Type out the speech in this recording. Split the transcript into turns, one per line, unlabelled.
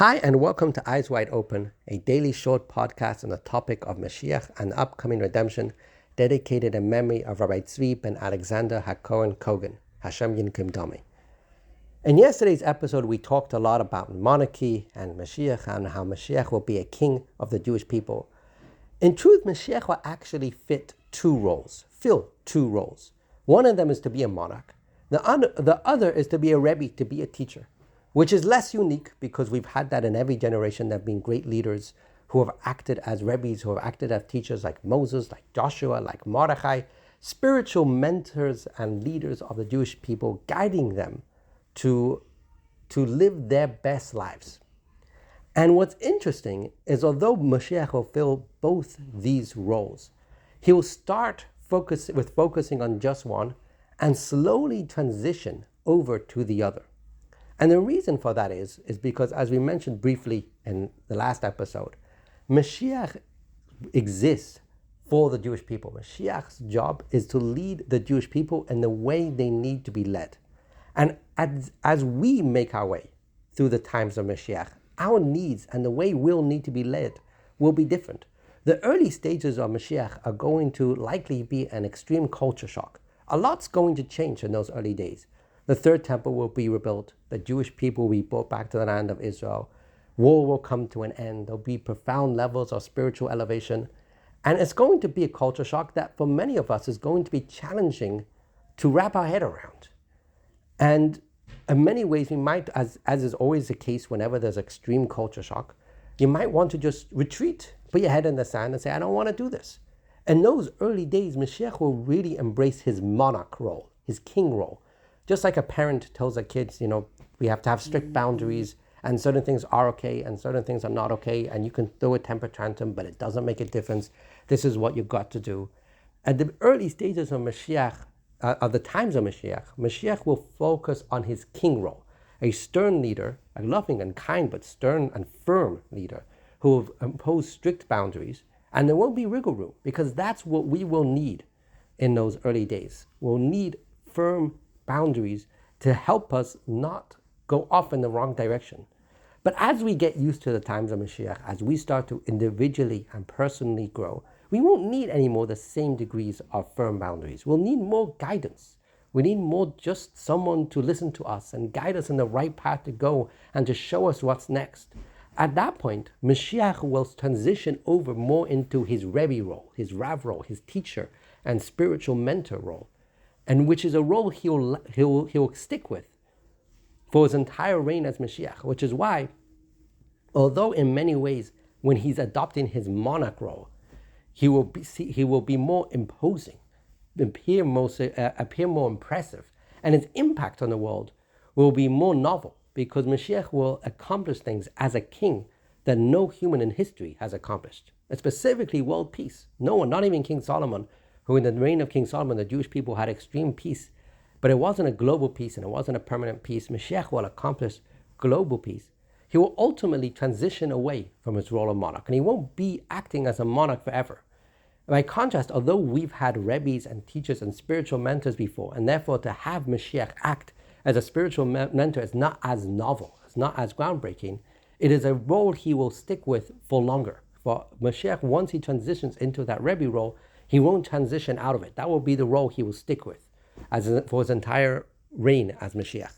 Hi, and welcome to Eyes Wide Open, a daily short podcast on the topic of Moshiach and upcoming redemption, dedicated in memory of Rabbi Tzvi ben Alexander HaKohen Kogan, Hashem Yinkim Dami. In yesterday's episode, we talked a lot about monarchy and Moshiach and how Moshiach will be a king of the Jewish people. In truth, Moshiach will actually fill two roles. One of them is to be a monarch. The other is to be a Rebbe, to be a teacher, which is less unique because we've had that in every generation. There have been great leaders who have acted as Rebbes, who have acted as teachers like Moses, like Joshua, like Mordechai, spiritual mentors and leaders of the Jewish people, guiding them to live their best lives. And what's interesting is although Moshiach will fill both these roles, he will start focusing on just one and slowly transition over to the other. And the reason for that is because, as we mentioned briefly in the last episode, Moshiach exists for the Jewish people. Moshiach's job is to lead the Jewish people in the way they need to be led. And as we make our way through the times of Moshiach, our needs and the way we'll need to be led will be different. The early stages of Moshiach are going to likely be an extreme culture shock. A lot's going to change in those early days. The third temple will be rebuilt. The Jewish people will be brought back to the land of Israel. War will come to an end. There'll be profound levels of spiritual elevation. And it's going to be a culture shock that for many of us is going to be challenging to wrap our head around. And in many ways, we might, as is always the case whenever there's extreme culture shock, you might want to just retreat, put your head in the sand and say, I don't want to do this. In those early days, Moshiach will really embrace his monarch role, his king role. Just like a parent tells their kids, we have to have strict boundaries and certain things are okay and certain things are not okay, and you can throw a temper tantrum, but it doesn't make a difference. This is what you've got to do. At the early stages of Moshiach, of the times of Moshiach will focus on his king role, a stern leader, a loving and kind but stern and firm leader who will impose strict boundaries, and there won't be wiggle room because that's what we will need in those early days. We'll need firm boundaries to help us not go off in the wrong direction. But as we get used to the times of Moshiach, as we start to individually and personally grow, we won't need anymore the same degrees of firm boundaries. We'll need more guidance. We need more just someone to listen to us and guide us in the right path to go and to show us what's next. At that point, Moshiach will transition over more into his Rebbe role, his Rav role, his teacher and spiritual mentor role, and which is a role he'll stick with for his entire reign as Moshiach, which is why, although in many ways, when he's adopting his monarch role, he will be more imposing, appear more impressive, and his impact on the world will be more novel because Moshiach will accomplish things as a king that no human in history has accomplished, and specifically world peace. No one, not even King Solomon, who in the reign of King Solomon, the Jewish people had extreme peace, but it wasn't a global peace and it wasn't a permanent peace. Moshiach will accomplish global peace. He will ultimately transition away from his role of monarch, and he won't be acting as a monarch forever. By contrast, although we've had Rebbes and teachers and spiritual mentors before, and therefore to have Moshiach act as a spiritual mentor is not as novel, it's not as groundbreaking, it is a role he will stick with for longer. For Moshiach, once he transitions into that Rebbe role, he won't transition out of it. That will be the role he will stick with for his entire reign as Moshiach.